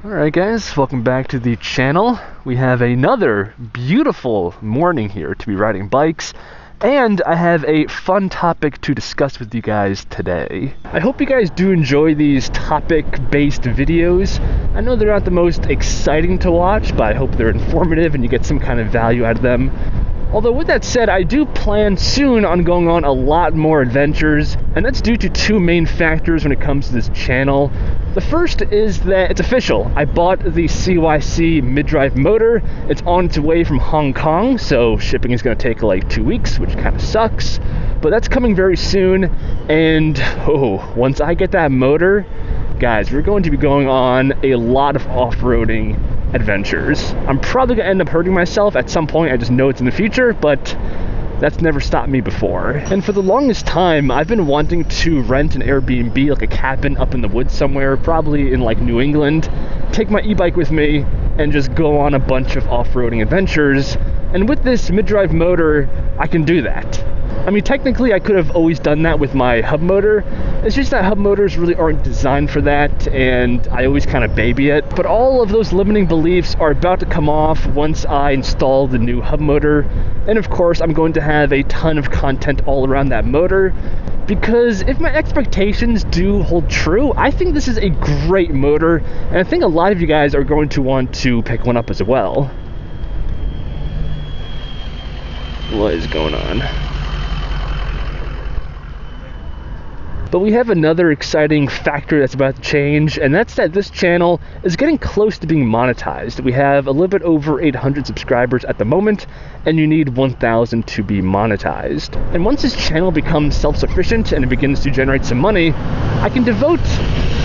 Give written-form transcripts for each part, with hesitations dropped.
Alright guys, welcome back to the channel. We have another beautiful morning here to be riding bikes, and I have a fun topic to discuss with you guys today. I hope you guys do enjoy these topic-based videos. I know they're not the most exciting to watch, but I hope they're informative and you get some kind of value out of them. Although with that said, I do plan soon on going on a lot more adventures, and that's due to two main factors when it comes to this channel. The first is that it's official. I bought the CYC mid-drive motor. It's on its way from Hong Kong, so shipping is going to take like 2 weeks, which kind of sucks. But that's coming very soon, and once I get that motor, guys, we're going to be going on a lot of off-roading adventures. I'm probably gonna end up hurting myself at some point. I just know it's in the future, but that's never stopped me before. And for the longest time, I've been wanting to rent an Airbnb, like a cabin up in the woods somewhere, probably in like New England, take my e-bike with me, and just go on a bunch of off-roading adventures. And with this mid-drive motor, I can do that. I mean, technically, I could have always done that with my hub motor. It's just that hub motors really aren't designed for that, and I always kind of baby it. But all of those limiting beliefs are about to come off once I install the new hub motor. And of course, I'm going to have a ton of content all around that motor, because if my expectations do hold true, I think this is a great motor, and I think a lot of you guys are going to want to pick one up as well. What is going on? But we have another exciting factor that's about to change, and that's that this channel is getting close to being monetized. We have a little bit over 800 subscribers at the moment, and you need 1,000 to be monetized. And once this channel becomes self-sufficient and it begins to generate some money, I can devote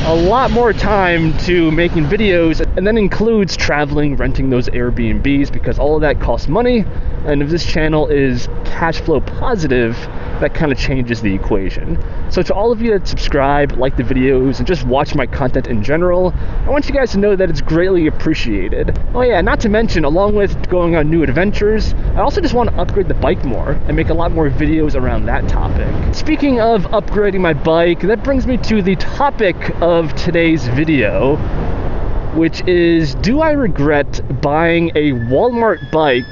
a lot more time to making videos, and that includes traveling, renting those Airbnbs, because all of that costs money, and if this channel is cash flow positive, that kind of changes the equation. So to all of you that subscribe, like the videos, and just watch my content in general, I want you guys to know that it's greatly appreciated. Oh yeah, not to mention, along with going on new adventures, I also just want to upgrade the bike more and make a lot more videos around that topic. Speaking of upgrading my bike, that brings me to the topic of today's video, which is, do I regret buying a Walmart bike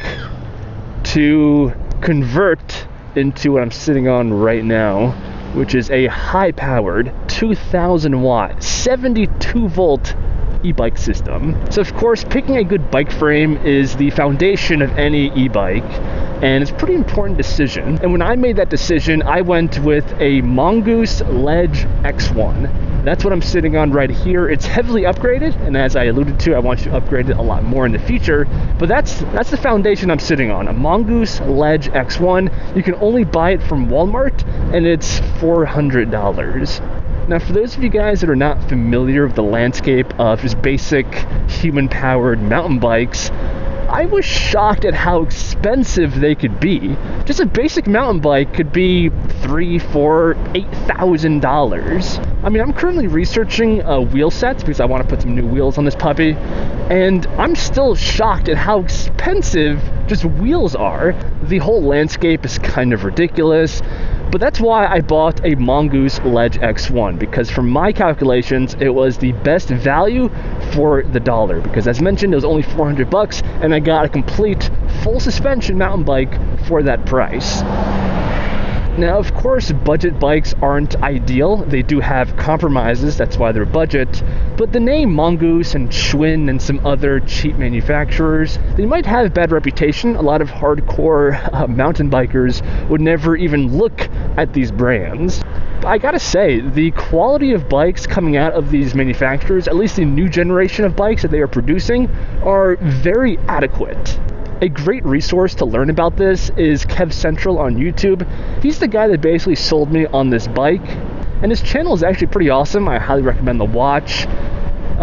to convert into what I'm sitting on right now, which is a high-powered 2,000 watt 72 volt e-bike system. So of course, picking a good bike frame is the foundation of any e-bike, and it's a pretty important decision. And when I made that decision, I went with a Mongoose Ledge X1. That's what I'm sitting on right here. It's heavily upgraded, and as I alluded to, I want to upgrade it a lot more in the future, but that's the foundation I'm sitting on, a Mongoose Ledge X1. You can only buy it from Walmart, and it's $400. Now, for those of you guys that are not familiar with the landscape of just basic human-powered mountain bikes, I was shocked at how expensive they could be. Just a basic mountain bike could be $3,000, $4,000, $8,000. I mean, I'm currently researching wheel sets because I want to put some new wheels on this puppy, and I'm still shocked at how expensive just wheels are. The whole landscape is kind of ridiculous. But that's why I bought a Mongoose Ledge X1, because from my calculations, it was the best value for the dollar. Because as mentioned, it was only $400, and I got a complete full suspension mountain bike for that price. Now, of course, budget bikes aren't ideal. They do have compromises, that's why they're budget. But the name Mongoose and Schwinn and some other cheap manufacturers, they might have a bad reputation. A lot of hardcore mountain bikers would never even look at these brands. But I gotta say, the quality of bikes coming out of these manufacturers, at least the new generation of bikes that they are producing, are very adequate. A great resource to learn about this is Kev Central on YouTube. He's the guy that basically sold me on this bike, and his channel is actually pretty awesome. I highly recommend the watch.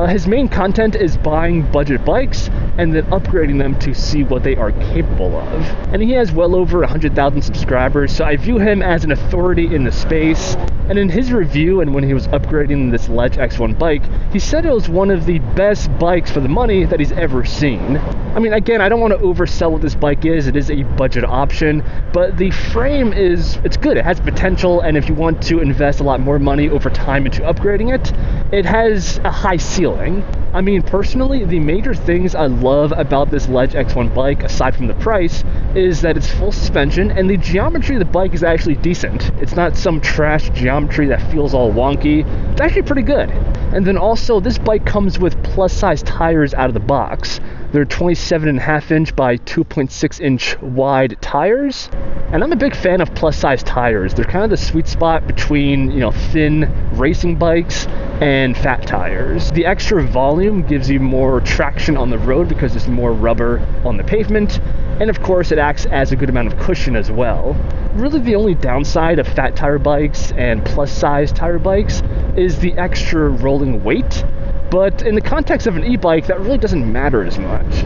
His main content is buying budget bikes and then upgrading them to see what they are capable of. And he has well over 100,000 subscribers, so I view him as an authority in the space. And in his review, and when he was upgrading this Ledge X1 bike, he said it was one of the best bikes for the money that he's ever seen. I mean, again, I don't want to oversell what this bike is. It is a budget option, but the frame it's good. It has potential, and if you want to invest a lot more money over time into upgrading it, it has a high ceiling. I mean, personally, the major things I love about this Ledge X1 bike, aside from the price, is that it's full suspension, and the geometry of the bike is actually decent. It's not some trash geometry that feels all wonky. It's actually pretty good. And then also, this bike comes with plus-size tires out of the box. They're 27.5 inch by 2.6 inch wide tires, and I'm a big fan of plus-size tires. They're kind of the sweet spot between, you know, thin racing bikes and fat tires. The extra volume gives you more traction on the road because there's more rubber on the pavement, and of course it acts as a good amount of cushion as well. Really the only downside of fat tire bikes and plus-size tire bikes is the extra rolling weight, but in the context of an e-bike, that really doesn't matter as much.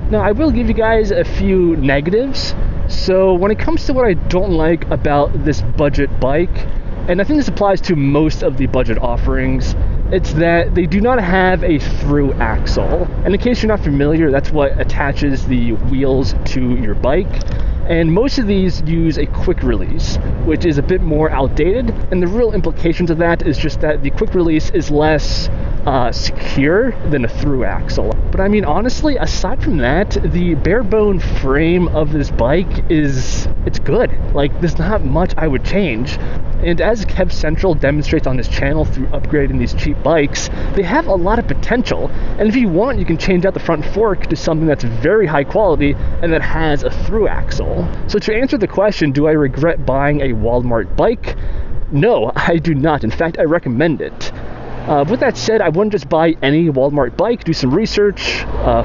Now, I will give you guys a few negatives. So when it comes to what I don't like about this budget bike, and I think this applies to most of the budget offerings, it's that they do not have a through axle. And in case you're not familiar, that's what attaches the wheels to your bike. And most of these use a quick release, which is a bit more outdated. And the real implications of that is just that the quick release is less secure than a through axle. But I mean, honestly, aside from that, the bare bone frame of this bike it's good. Like, there's not much I would change. And as Kev Central demonstrates on his channel through upgrading these cheap bikes, they have a lot of potential. And if you want, you can change out the front fork to something that's very high quality and that has a through axle. So to answer the question, do I regret buying a Walmart bike? No, I do not. In fact, I recommend it. With that said, I wouldn't just buy any Walmart bike. Do some research,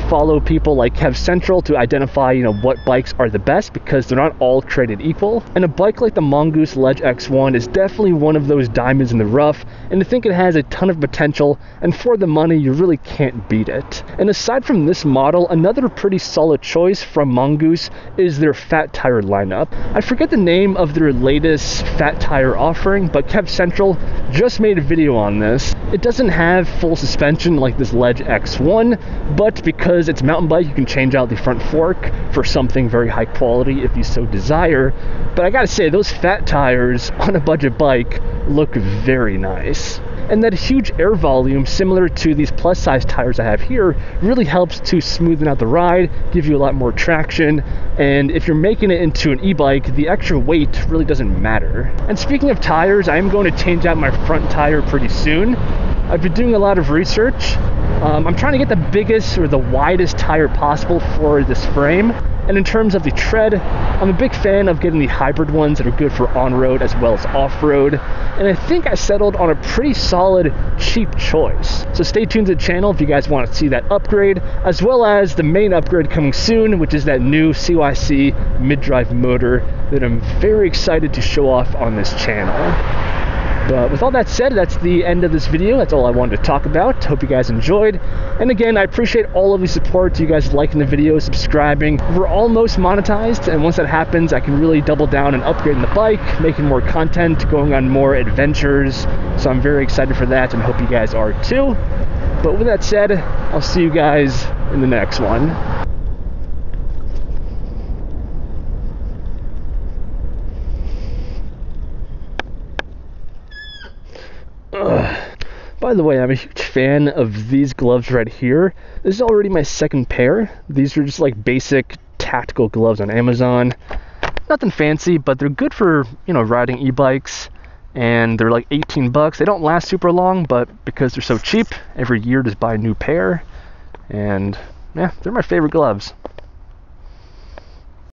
follow people like Kev Central to identify, you know, what bikes are the best, because they're not all created equal. And a bike like the Mongoose Ledge X1 is definitely one of those diamonds in the rough, and I think it has a ton of potential, and for the money, you really can't beat it. And aside from this model, another pretty solid choice from Mongoose is their fat tire lineup. I forget the name of their latest fat tire offering, but Kev Central just made a video on this. It doesn't have full suspension like this Ledge X1, but because it's a mountain bike, you can change out the front fork for something very high quality if you so desire. But I gotta say, those fat tires on a budget bike look very nice. And that huge air volume, similar to these plus size tires I have here, really helps to smoothen out the ride, give you a lot more traction, and if you're making it into an e-bike, the extra weight really doesn't matter. And speaking of tires, I am going to change out my front tire pretty soon. I've been doing a lot of research. I'm trying to get the biggest or the widest tire possible for this frame. And in terms of the tread, I'm a big fan of getting the hybrid ones that are good for on-road as well as off-road. And I think I settled on a pretty solid, cheap choice. So stay tuned to the channel if you guys want to see that upgrade, as well as the main upgrade coming soon, which is that new CYC mid-drive motor that I'm very excited to show off on this channel. But with all that said, that's the end of this video. That's all I wanted to talk about. Hope you guys enjoyed. And again, I appreciate all of the support, you guys liking the video, subscribing. We're almost monetized, and once that happens, I can really double down and upgrading the bike, making more content, going on more adventures. So I'm very excited for that, and hope you guys are too. But with that said, I'll see you guys in the next one. By the way, I'm a huge fan of these gloves right here. This is already my second pair. These are just like basic tactical gloves on Amazon. Nothing fancy, but they're good for, you know, riding e-bikes, and they're like 18 bucks. They don't last super long, but because they're so cheap, every year just buy a new pair, and yeah, they're my favorite gloves.